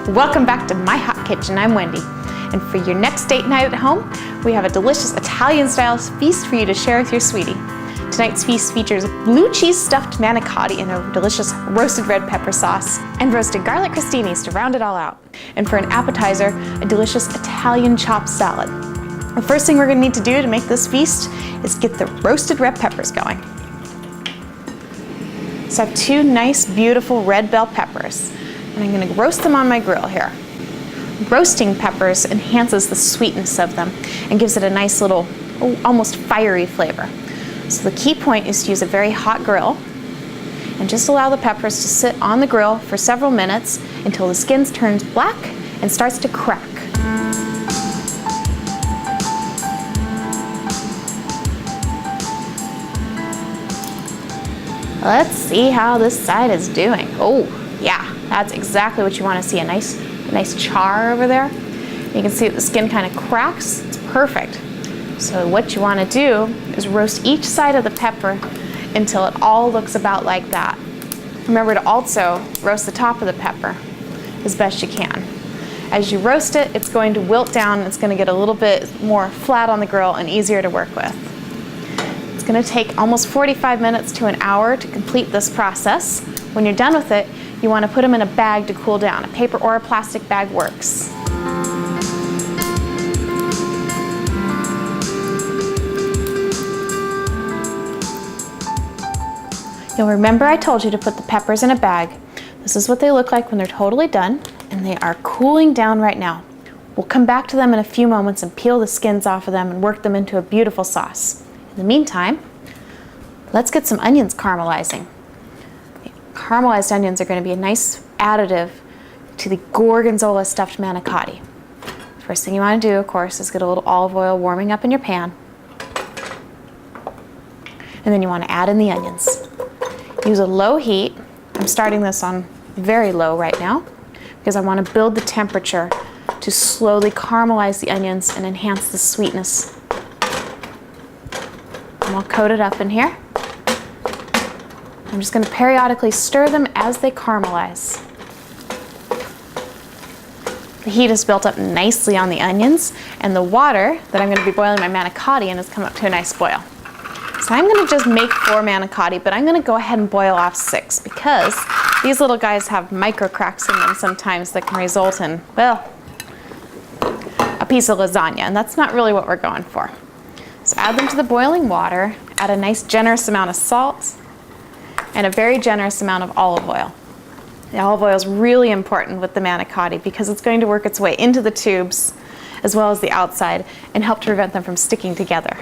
Welcome back to My Hot Kitchen. I'm Wendy. And for your next date night at home, we have a delicious Italian-style feast for you to share with your sweetie. Tonight's feast features blue cheese stuffed manicotti in a delicious roasted red pepper sauce and roasted garlic crostinis to round it all out. And for an appetizer, a delicious Italian chopped salad. The first thing we're going to need to do to make this feast is get the roasted red peppers going. So I have two nice, beautiful red bell peppers, and I'm going to roast them on my grill here. Roasting peppers enhances the sweetness of them and gives it a nice little, almost fiery flavor. So the key point is to use a very hot grill and just allow the peppers to sit on the grill for several minutes until the skin turns black and starts to crack. Let's see how this side is doing. Oh, yeah, that's exactly what you want to see, a nice char over there. You can see that the skin kind of cracks. It's perfect. So what you want to do is roast each side of the pepper until it all looks about like that. Remember to also roast the top of the pepper as best you can. As you roast it, it's going to wilt down. It's going to get a little bit more flat on the grill and easier to work with. It's going to take almost 45 minutes to an hour to complete this process. When you're done with it, you want to put them in a bag to cool down. A paper or a plastic bag works. You'll remember I told you to put the peppers in a bag. This is what they look like when they're totally done, and they are cooling down right now. We'll come back to them in a few moments and peel the skins off of them and work them into a beautiful sauce. In the meantime, let's get some onions caramelizing. Caramelized onions are going to be a nice additive to the Gorgonzola stuffed manicotti. First thing you want to do, of course, is get a little olive oil warming up in your pan. And then you want to add in the onions. Use a low heat. I'm starting this on very low right now because I want to build the temperature to slowly caramelize the onions and enhance the sweetness. And I'll coat it up in here. I'm just going to periodically stir them as they caramelize. The heat is built up nicely on the onions, and the water that I'm going to be boiling my manicotti in has come up to a nice boil. So I'm going to just make 4 manicotti, but I'm going to go ahead and boil off 6 because these little guys have micro cracks in them sometimes that can result in, well, a piece of lasagna, and that's not really what we're going for. So add them to the boiling water, add a nice generous amount of salt, and a very generous amount of olive oil. The olive oil is really important with the manicotti because it's going to work its way into the tubes as well as the outside and help to prevent them from sticking together.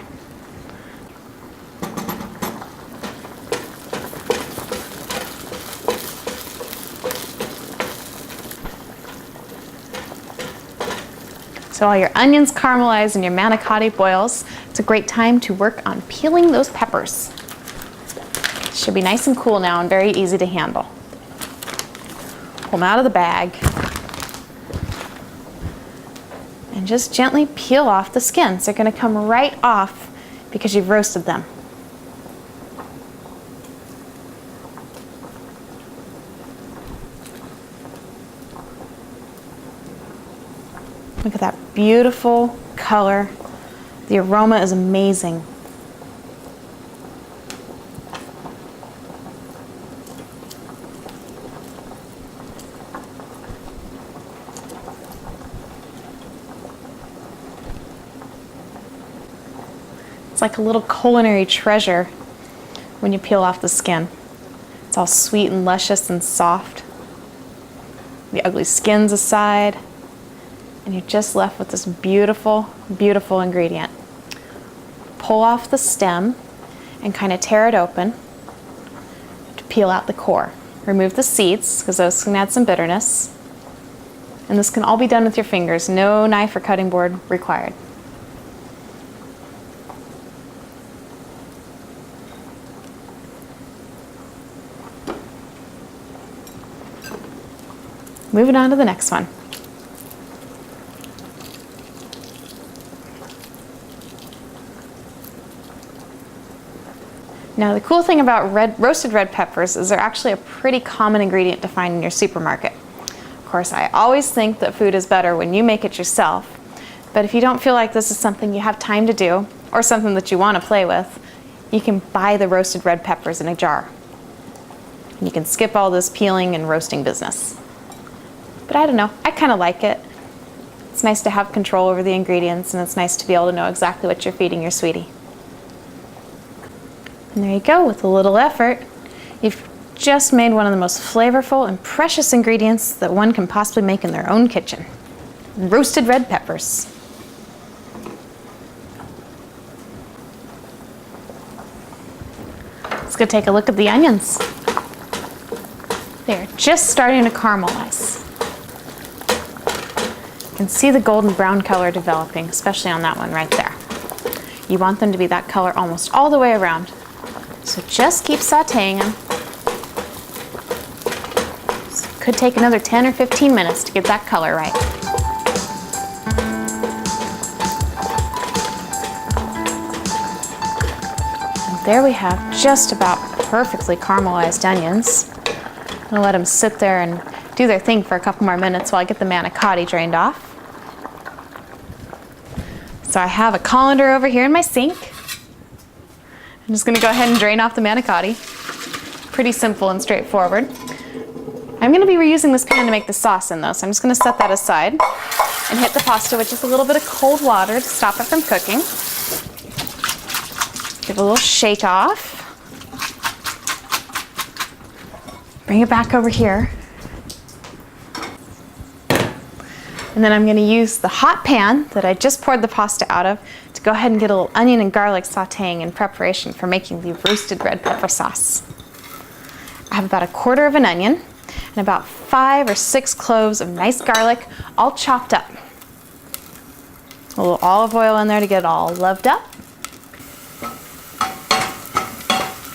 So while your onions caramelize and your manicotti boils, it's a great time to work on peeling those peppers. It should be nice and cool now and very easy to handle. Pull them out of the bag and just gently peel off the skins. They're going to come right off because you've roasted them. Look at that beautiful color. The aroma is amazing. It's like a little culinary treasure when you peel off the skin. It's all sweet and luscious and soft. The ugly skin's aside. And you're just left with this beautiful, beautiful ingredient. Pull off the stem and kind of tear it open to peel out the core. Remove the seeds because those can add some bitterness. And this can all be done with your fingers. No knife or cutting board required. Moving on to the next one. Now the cool thing about roasted red peppers is they're actually a pretty common ingredient to find in your supermarket. Of course, I always think that food is better when you make it yourself. But if you don't feel like this is something you have time to do, or something that you want to play with, you can buy the roasted red peppers in a jar. You can skip all this peeling and roasting business. But I don't know, I kind of like it. It's nice to have control over the ingredients, and it's nice to be able to know exactly what you're feeding your sweetie. And there you go, with a little effort, you've just made one of the most flavorful and precious ingredients that one can possibly make in their own kitchen. Roasted red peppers. Let's go take a look at the onions. They're just starting to caramelize. You can see the golden brown color developing, especially on that one right there. You want them to be that color almost all the way around. So just keep sauteing them. So it could take another 10 or 15 minutes to get that color right. And there we have just about perfectly caramelized onions. I'm gonna let them sit there and do their thing for a couple more minutes while I get the manicotti drained off. So I have a colander over here in my sink. I'm just gonna go ahead and drain off the manicotti. Pretty simple and straightforward. I'm gonna be reusing this pan to make the sauce in though, so I'm just gonna set that aside and hit the pasta with just a little bit of cold water to stop it from cooking. Give it a little shake off. Bring it back over here. And then I'm going to use the hot pan that I just poured the pasta out of to go ahead and get a little onion and garlic sauteing in preparation for making the roasted red pepper sauce. I have about 1/4 of an onion and about 5 or 6 cloves of nice garlic, all chopped up. A little olive oil in there to get it all loved up.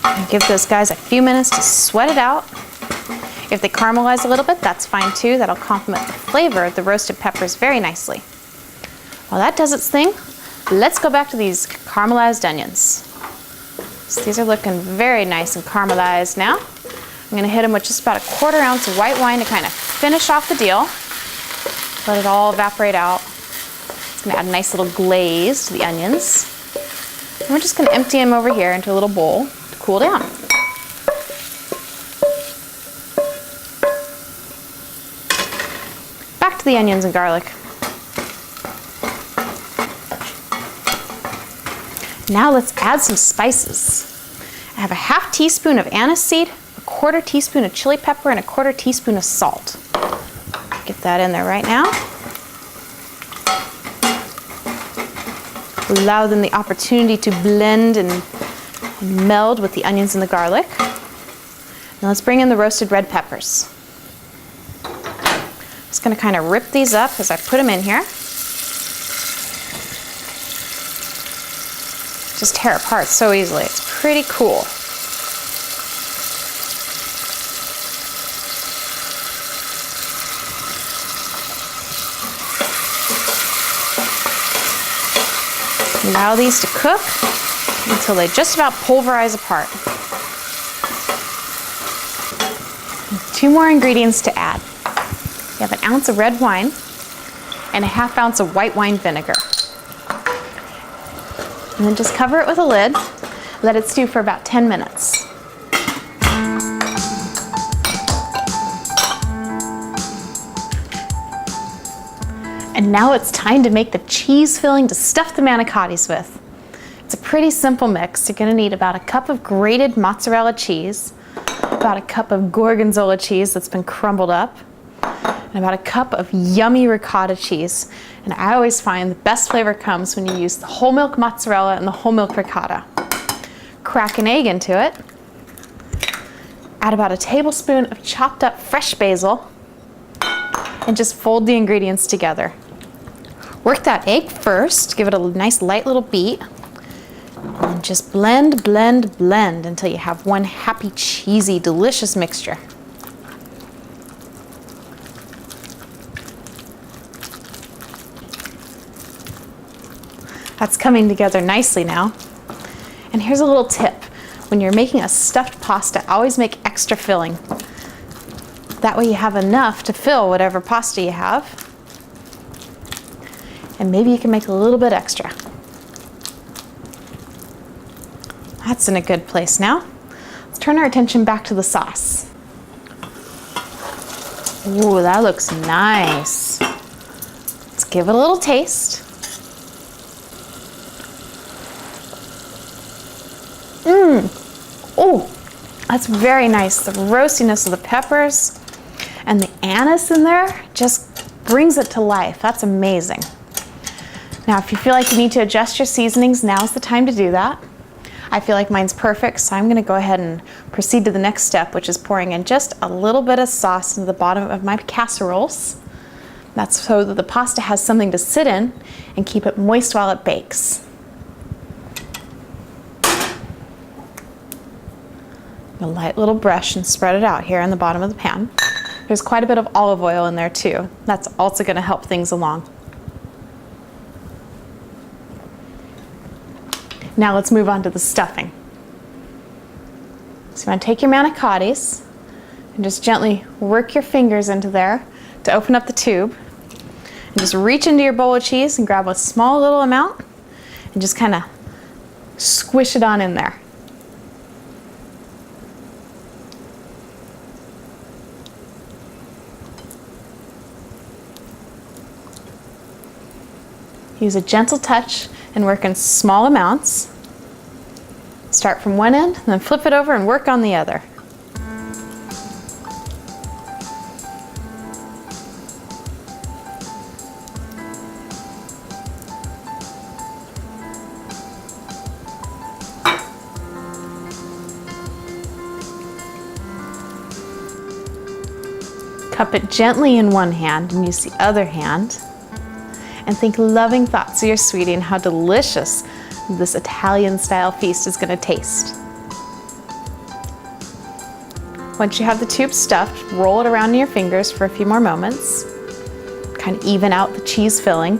And give those guys a few minutes to sweat it out. If they caramelize a little bit, that's fine too. That'll complement the flavor of the roasted peppers very nicely. While that does its thing, let's go back to these caramelized onions. So these are looking very nice and caramelized now. I'm gonna hit them with just about 1/4 ounce of white wine to kind of finish off the deal. Let it all evaporate out. It's gonna add a nice little glaze to the onions. And we're just gonna empty them over here into a little bowl to cool down. Back to the onions and garlic. Now let's add some spices. I have a 1/2 teaspoon of anise seed, 1/4 teaspoon of chili pepper, and 1/4 teaspoon of salt. Get that in there right now. Allow them the opportunity to blend and meld with the onions and the garlic. Now let's bring in the roasted red peppers. Just going to kind of rip these up as I put them in here. Just tear apart so easily. It's pretty cool. Allow these to cook until they just about pulverize apart. 2 more ingredients to add. You have 1 ounce of red wine and 1/2 ounce of white wine vinegar. And then just cover it with a lid. Let it stew for about 10 minutes. And now it's time to make the cheese filling to stuff the manicottis with. It's a pretty simple mix. You're going to need about 1 cup of grated mozzarella cheese, about 1 cup of Gorgonzola cheese that's been crumbled up, and about 1 cup of yummy ricotta cheese. And I always find the best flavor comes when you use the whole milk mozzarella and the whole milk ricotta. Crack an egg into it. Add about 1 tablespoon of chopped up fresh basil, and just fold the ingredients together. Work that egg first, give it a nice light little beat, and just blend, blend, blend until you have one happy, cheesy, delicious mixture. That's coming together nicely now. And here's a little tip. When you're making a stuffed pasta, always make extra filling. That way you have enough to fill whatever pasta you have. And maybe you can make a little bit extra. That's in a good place now. Let's turn our attention back to the sauce. Ooh, that looks nice. Let's give it a little taste. Oh, that's very nice. The roastiness of the peppers and the anise in there just brings it to life. That's amazing. Now, if you feel like you need to adjust your seasonings, now's the time to do that. I feel like mine's perfect, so I'm gonna go ahead and proceed to the next step, which is pouring in just a little bit of sauce into the bottom of my casseroles. That's so that the pasta has something to sit in and keep it moist while it bakes. A light little brush and spread it out here in the bottom of the pan. There's quite a bit of olive oil in there too. That's also gonna help things along. Now let's move on to the stuffing. So you want to take your manicottis and just gently work your fingers into there to open up the tube. And just reach into your bowl of cheese and grab a small little amount and just kind of squish it on in there. Use a gentle touch and work in small amounts. Start from one end, and then flip it over and work on the other. Cup it gently in one hand and use the other hand. And think loving thoughts of your sweetie and how delicious this Italian-style feast is going to taste. Once you have the tube stuffed, roll it around in your fingers for a few more moments. Kind of even out the cheese filling.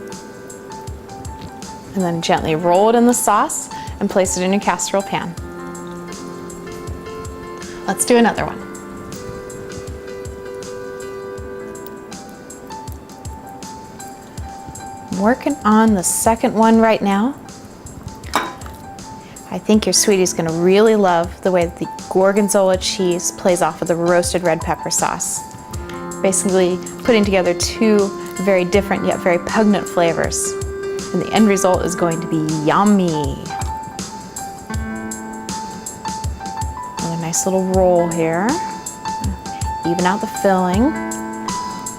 And then gently roll it in the sauce and place it in your casserole pan. Let's do another one. I'm working on the second one right now. I think your sweetie's gonna really love the way that the Gorgonzola cheese plays off of the roasted red pepper sauce. Basically putting together two very different yet very pungent flavors. And the end result is going to be yummy. Another nice little roll here. Even out the filling.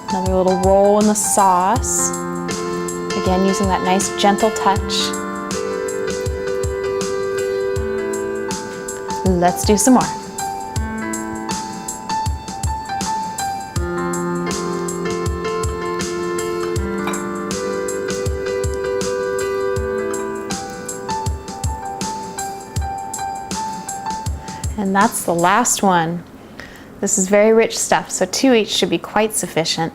Another little roll in the sauce. Again, using that nice gentle touch. Let's do some more. And that's the last one. This is very rich stuff, so 2 each should be quite sufficient.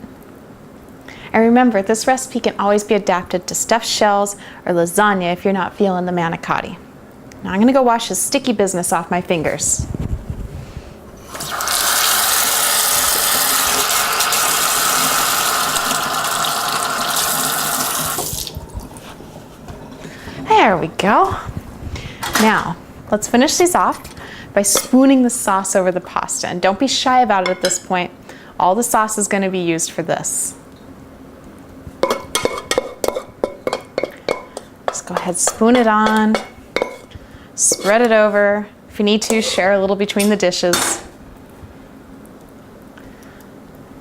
And remember, this recipe can always be adapted to stuffed shells or lasagna if you're not feeling the manicotti. Now I'm gonna go wash this sticky business off my fingers. There we go. Now, let's finish these off by spooning the sauce over the pasta. And don't be shy about it at this point. All the sauce is gonna be used for this. Go ahead, spoon it on, spread it over. If you need to, share a little between the dishes.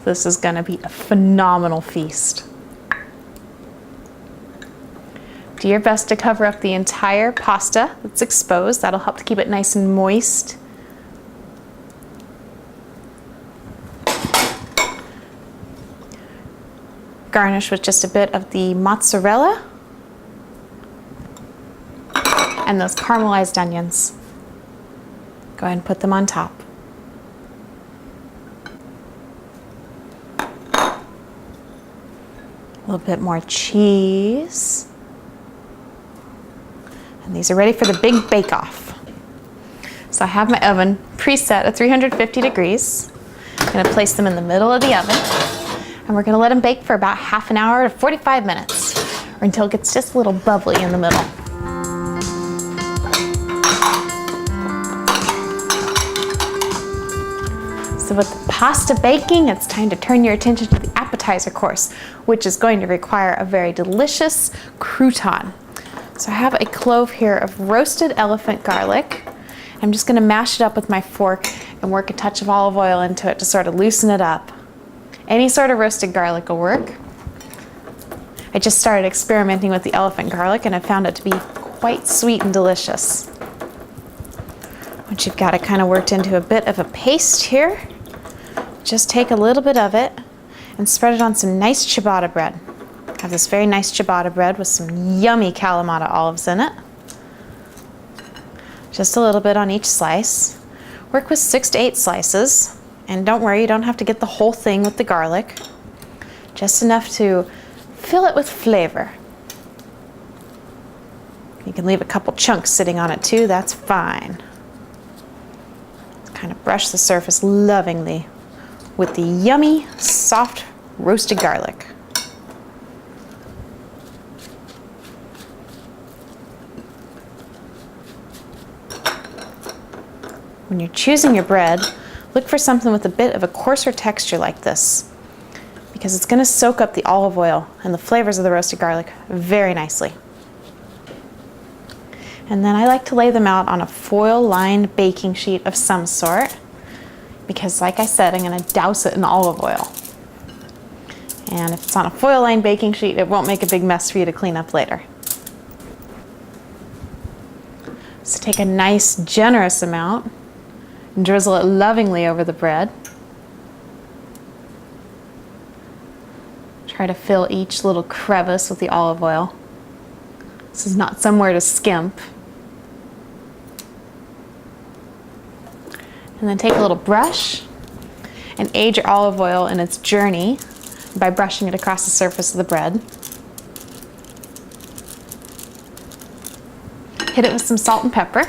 This is gonna be a phenomenal feast. Do your best to cover up the entire pasta that's exposed. That'll help to keep it nice and moist. Garnish with just a bit of the mozzarella and those caramelized onions. Go ahead and put them on top. A little bit more cheese. And these are ready for the big bake-off. So I have my oven preset at 350 degrees. I'm going to place them in the middle of the oven, and we're going to let them bake for about half an hour to 45 minutes, or until it gets just a little bubbly in the middle. So with the pasta baking, it's time to turn your attention to the appetizer course, which is going to require a very delicious crouton. So I have a clove here of roasted elephant garlic. I'm just going to mash it up with my fork and work a touch of olive oil into it to sort of loosen it up. Any sort of roasted garlic will work. I just started experimenting with the elephant garlic and I found it to be quite sweet and delicious. Once you've got it kind of worked into a bit of a paste here, just take a little bit of it and spread it on some nice ciabatta bread. I have this very nice ciabatta bread with some yummy Kalamata olives in it. Just a little bit on each slice. Work with 6 to 8 slices, and don't worry, you don't have to get the whole thing with the garlic. Just enough to fill it with flavor. You can leave a couple chunks sitting on it too, that's fine. Kind of brush the surface lovingly with the yummy, soft, roasted garlic. When you're choosing your bread, look for something with a bit of a coarser texture like this, because it's going to soak up the olive oil and the flavors of the roasted garlic very nicely. And then I like to lay them out on a foil-lined baking sheet of some sort, because like I said, I'm going to douse it in olive oil. And if it's on a foil-lined baking sheet, it won't make a big mess for you to clean up later. So take a nice, generous amount and drizzle it lovingly over the bread. Try to fill each little crevice with the olive oil. This is not somewhere to skimp. And then take a little brush and aid your olive oil in its journey by brushing it across the surface of the bread. Hit it with some salt and pepper.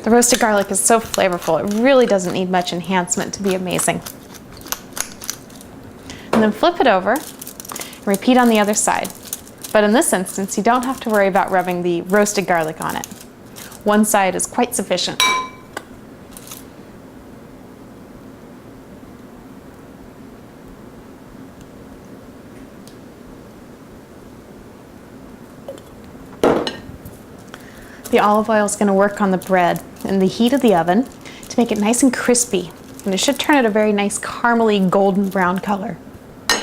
The roasted garlic is so flavorful, it really doesn't need much enhancement to be amazing. And then flip it over and repeat on the other side. But in this instance, you don't have to worry about rubbing the roasted garlic on it. One side is quite sufficient. The olive oil is going to work on the bread in the heat of the oven to make it nice and crispy. And it should turn it a very nice caramely golden brown color. A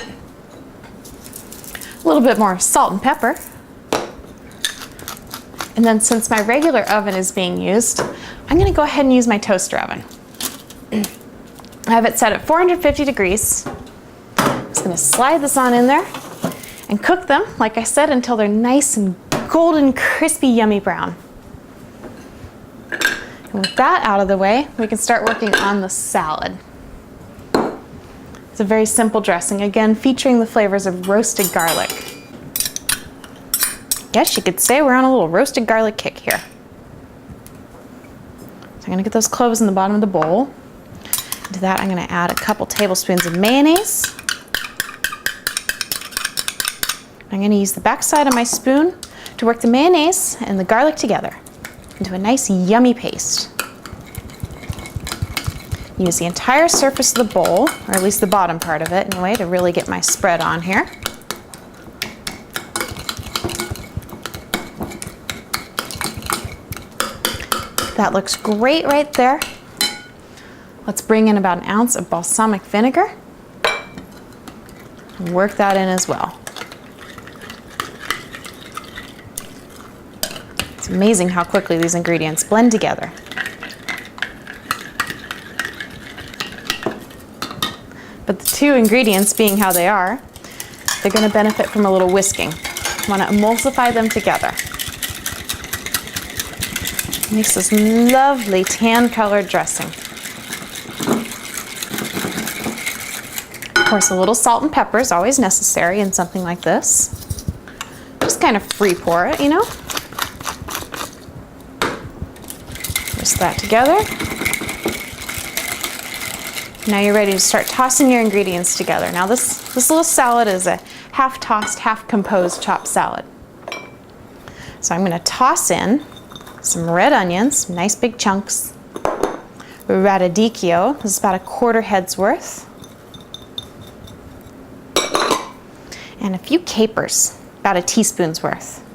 little bit more salt and pepper. And then since my regular oven is being used, I'm going to go ahead and use my toaster oven. I have it set at 450 degrees. I'm just going to slide this on in there and cook them, like I said, until they're nice and golden, crispy, yummy brown. And with that out of the way, we can start working on the salad. It's a very simple dressing, again featuring the flavors of roasted garlic. Yes, you could say we're on a little roasted garlic kick here. So I'm going to get those cloves in the bottom of the bowl. To that, I'm going to add a couple tablespoons of mayonnaise. I'm going to use the back side of my spoon to work the mayonnaise and the garlic together into a nice yummy paste. Use the entire surface of the bowl, or at least the bottom part of it anyway, to really get my spread on here. That looks great right there. Let's bring in about an ounce of balsamic vinegar and work that in as well. It's amazing how quickly these ingredients blend together. But the two ingredients being how they are, they're going to benefit from a little whisking. You want to emulsify them together. Makes this lovely tan-colored dressing. Of course, a little salt and pepper is always necessary in something like this. Just kind of free pour it, you know. Whisk that together. Now you're ready to start tossing your ingredients together. Now this little salad is a half tossed, half composed chopped salad. So I'm going to toss in some red onions, nice big chunks, radicchio, this is about a quarter head's worth, and a few capers, about a teaspoon's worth.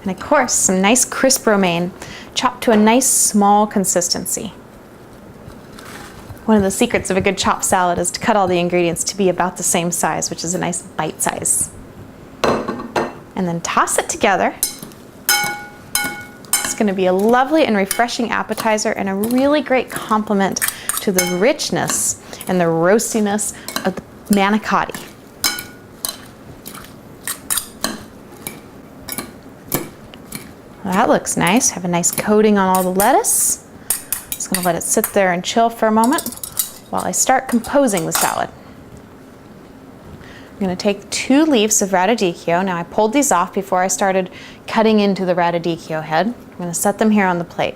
And of course, some nice crisp romaine, chopped to a nice small consistency. One of the secrets of a good chopped salad is to cut all the ingredients to be about the same size, which is a nice bite size. And then toss it together. It's going to be a lovely and refreshing appetizer and a really great complement to the richness and the roastiness of the manicotti. Well, that looks nice. Have a nice coating on all the lettuce. Just going to let it sit there and chill for a moment while I start composing the salad. I'm going to take 2 leaves of radicchio. Now I pulled these off before I started cutting into the radicchio head. I'm going to set them here on the plate.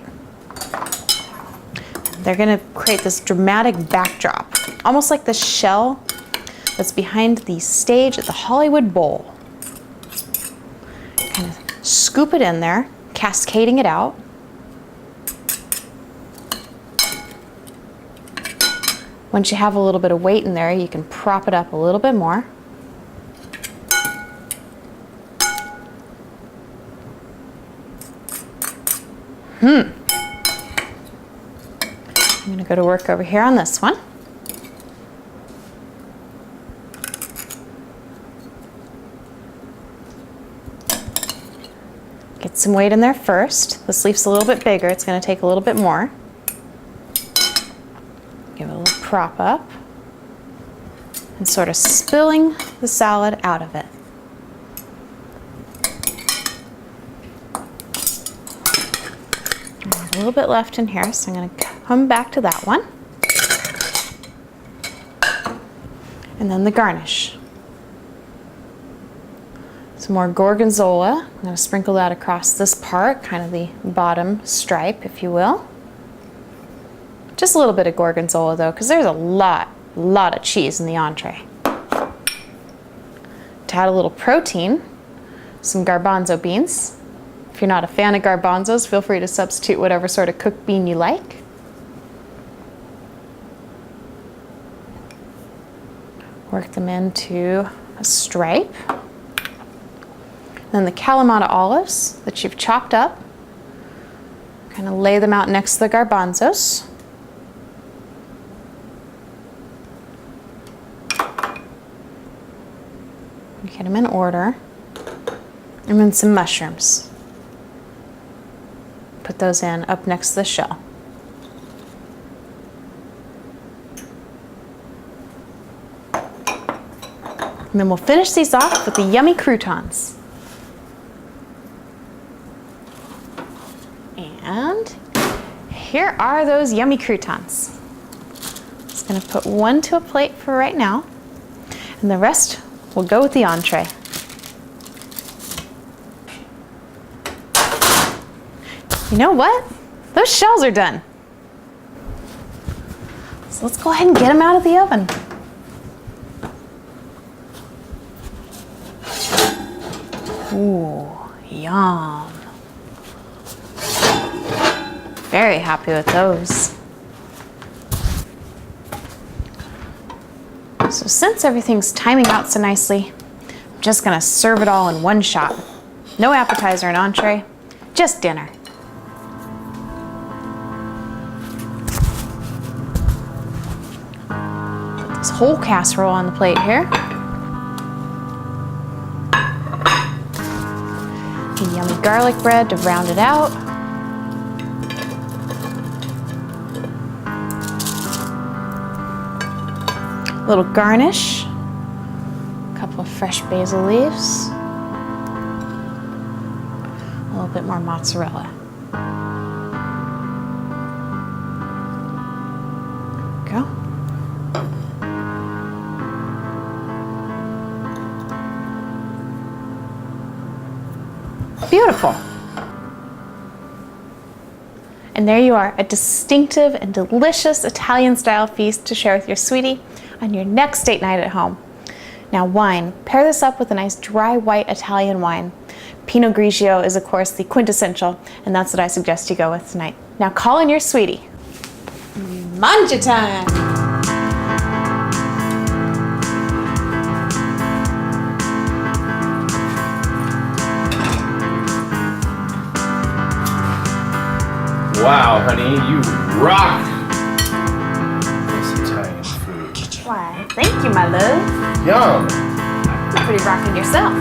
They're going to create this dramatic backdrop, almost like the shell that's behind the stage at the Hollywood Bowl. Kind of scoop it in there, cascading it out. Once you have a little bit of weight in there, you can prop it up a little bit more. I'm going to go to work over here on this one. Get some weight in there first. This leaf's a little bit bigger. It's going to take a little bit more. Give it a little prop up and sort of spilling the salad out of it. A little bit left in here, so I'm going to come back to that one. And then the garnish. Some more gorgonzola. I'm going to sprinkle that across this part, kind of the bottom stripe, if you will. Just a little bit of gorgonzola though, because there's a lot of cheese in the entree. To add a little protein, some garbanzo beans. If you're not a fan of garbanzos, feel free to substitute whatever sort of cooked bean you like. Work them into a stripe. Then the Kalamata olives that you've chopped up, kind of lay them out next to the garbanzos. Get them in order. And then some mushrooms. Put those in up next to the shell. And then we'll finish these off with the yummy croutons. And here are those yummy croutons. Just going to put one to a plate for right now, and the rest will go with the entree. You know what? Those shells are done. So let's go ahead and get them out of the oven. Ooh, yum. Very happy with those. So since everything's timing out so nicely, I'm just gonna serve it all in one shot. No appetizer and entree, just dinner. Put this whole casserole on the plate here. The yummy garlic bread to round it out. A little garnish, a couple of fresh basil leaves, a little bit more mozzarella. There we go. Beautiful. And there you are, a distinctive and delicious Italian-style feast to share with your sweetie on your next date night at home. Now wine, pair this up with a nice dry white Italian wine. Pinot Grigio is of course the quintessential, and that's what I suggest you go with tonight. Now call in your sweetie. Mangia time! Wow, honey, you rock! This Italian food. Why, thank you, my love. Yum! You're pretty rocking yourself.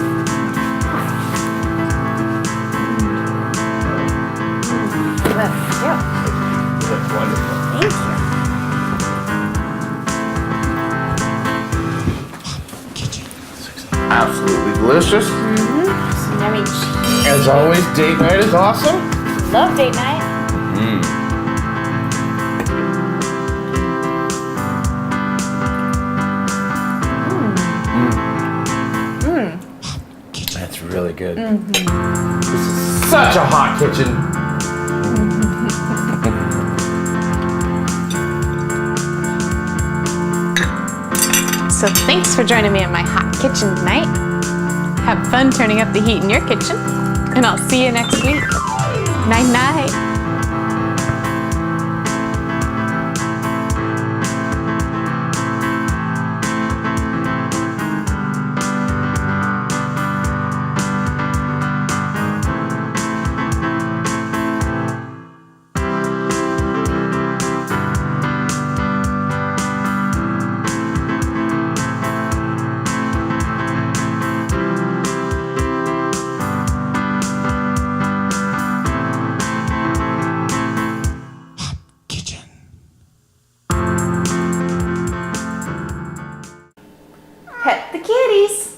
That's wonderful. Thank you. Absolutely delicious. Some yummy cheese. As always, date night is awesome. Love date night. That's really good. This is such a hot kitchen. So thanks for joining me in my hot kitchen tonight. Have fun turning up the heat in your kitchen, and I'll see you next week. Night night. Pet the kitties.